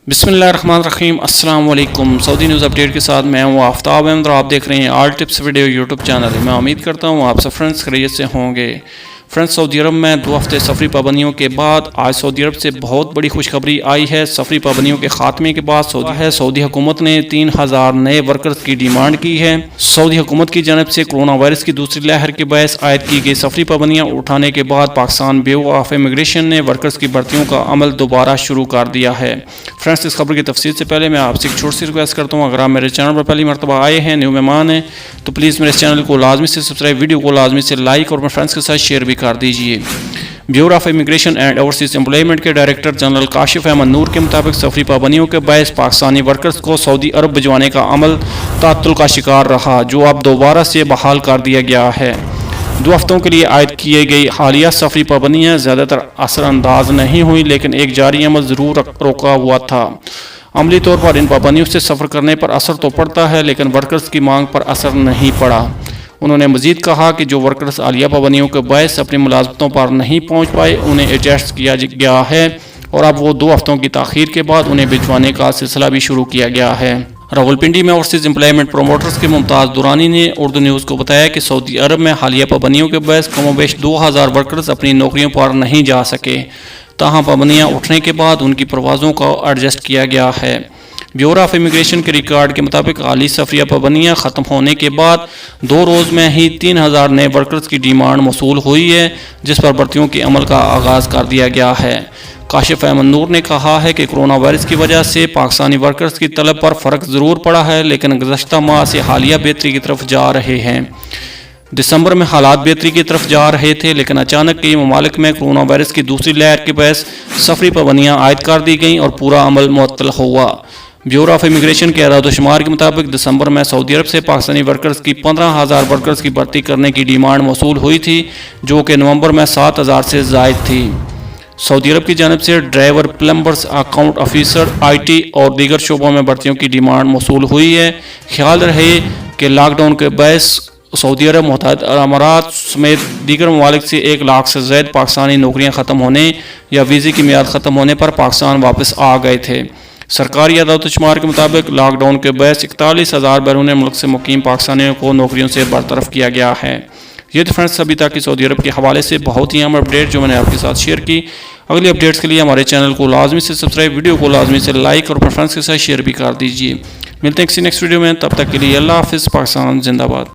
बिस्मिल्लाहिर्रहमानिर्रहीम। अस्सलाम वालेकुम। सऊदी न्यूज़ अपडेट के साथ मैं हूँ आफ्ताब अहमद और आप देख रहे हैं all tips video YouTube channel. मैं उम्मीद करता हूँ आप सब फ्रेंड्स खैरियत से होंगे। फ्रेंड्स, सऊदी अरब में 2 हफ्ते सफरी पाबंदियों के बाद आज सऊदी अरब से बहुत बड़ी खुशखबरी आई है। सफरी पाबंदियों के खात्मे के बाद सऊदी हुकूमत ने 3000 नए वर्कर्स की डिमांड की है। सऊदी हुकूमत की जानब से कोरोना वायरस की दूसरी लहर के बायस आयद की गई सफरी पाबंदियाँ उठाने के बाद पाकिस्तान ब्यूरो ऑफ इमिग्रेशन ने वर्कर्स की भर्तियों का अमल दोबारा शुरू कर दिया है। फ्रेंड्स, इस खबर की तफसील से पहले मैं आपसे एक छोटी सी रिक्वेस्ट करता हूँ, अगर आप मेरे चैनल पर पहली मरतबा आए हैं, न्यू मेहमान हैं, तो प्लीज़ मेरे चैनल को लाजमी से सब्सक्राइब, वीडियो को लाजमी से लाइक और अपने फ्रेंड्स के साथ शेयर भी कर दीजिए। Bureau of immigration and overseas employment के डायरेक्टर जनरल काशिफ अहमद नूर के मुताबिक सफरी पाबंदियों के बायस पाकिस्तानी वर्कर्स को सऊदी अरब भिजवाने का अमल तातुल का शिकार रहा, जो अब दोबारा से बहाल कर दिया गया है। 2 हफ्तों के लिए आयद किए गई हालिया सफरी पाबंदियाँ ज़्यादातर असरअंदाज नहीं हुई, लेकिन एक जारी अमल ज़रूर रोका हुआ था। अमली तौर पर इन पाबंदियों से सफ़र करने पर असर तो पड़ता है, लेकिन वर्कर्स की मांग पर असर नहीं पड़ा। उन्होंने मजीद कहा कि जो वर्कर्स हालिया पाबंदियों के बायस अपनी मुलाजमतों पर नहीं पहुँच पाए, उन्हें एडजस्ट किया गया है और अब वो 2 हफ्तों की ताख़ीर के बाद उन्हें भिजवाने का सिलसिला भी शुरू किया गया है। रावलपिंडी में ओवरसीज एम्प्लॉयमेंट प्रोमोटर्स के मुमताज़ दुरानी ने उर्दू न्यूज़ को बताया कि सऊदी अरब में हालिया पाबंदियों के बायस कमोबेश 2000 वर्कर्स अपनी नौकरियों पर नहीं जा सके, ताहम पाबंदियाँ उठने के बाद उनकी परवाज़ों को एडजस्ट किया गया है। ब्यूरो ऑफ इमिग्रेशन के रिकॉर्ड के मुताबिक हाली सफरिया पाबंदियाँ ख़त्म होने के बाद 2 रोज़ में ही 3000 नए वर्कर्स की डिमांड मौसूल हुई है, जिस पर भर्तियों के अमल का आगाज़ कर दिया गया है। काशिफ अहमद नूर ने कहा है कि कोरोना वायरस की वजह से पाकिस्तानी वर्कर्स की तलब पर फ़र्क ज़रूर पड़ा है, लेकिन गुज़श्ता माह से हालिया बेहतरी की तरफ जा रहे हैं। दिसंबर में हालात बेहतरी की तरफ जा रहे थे, लेकिन अचानक कई ममालिक में कोरोना वायरस की दूसरी लहर के बायस सफरी पाबंदियाँ आयद कर दी गईं और पूरा अमल मुअत्तल हुआ। ब्यूरो ऑफ इमिग्रेशन के अदाद-ओ-शुमार के मुताबिक दिसंबर में सऊदी अरब से पाकिस्तानी वर्कर्स की 15000 वर्कर्स की भर्ती करने की डिमांड मौसूल हुई थी, जो कि नवंबर में 7000 से ज़ायद थी। सऊदी अरब की जानब से driver, plumbers, account officer, IT और दीगर शोबों में भर्तियों की डिमांड मौसूल हुई है। ख्याल रहे कि लॉकडाउन के बायस सऊदी अरब, मुत्तहिदा अरब अमारात समेत दीगर ममालिक से 1 लाख से ज़ायद पाकिस्तानी नौकरियाँ ख़त्म होने या वीज़े की मियाद ख़त्म होने पर पाकिस्तान वापस आ गए थे। सरकारी अदाद-ओ-शुमार के मुताबिक लॉकडाउन के बायस 41,000 बैरून मुल्क से मुकीम पाकिस्तानियों को नौकरियों से बरतरफ किया गया है। ये तो फ्रेंड्स अभी तक की सऊदी अरब के हवाले से बहुत ही अहम अपडेट जो मैंने आपके साथ शेयर की। अगली अपडेट्स के लिए हमारे चैनल को लाजमी से सब्सक्राइब, वीडियो को लाजमी से लाइक और अपने फ्रेंड्स के साथ शेयर भी कर दीजिए। मिलते हैं किसी नेक्स्ट वीडियो में, तब तक के लिए अल्लाह हाफ़िज़। पाकिस्तान जिंदाबाद।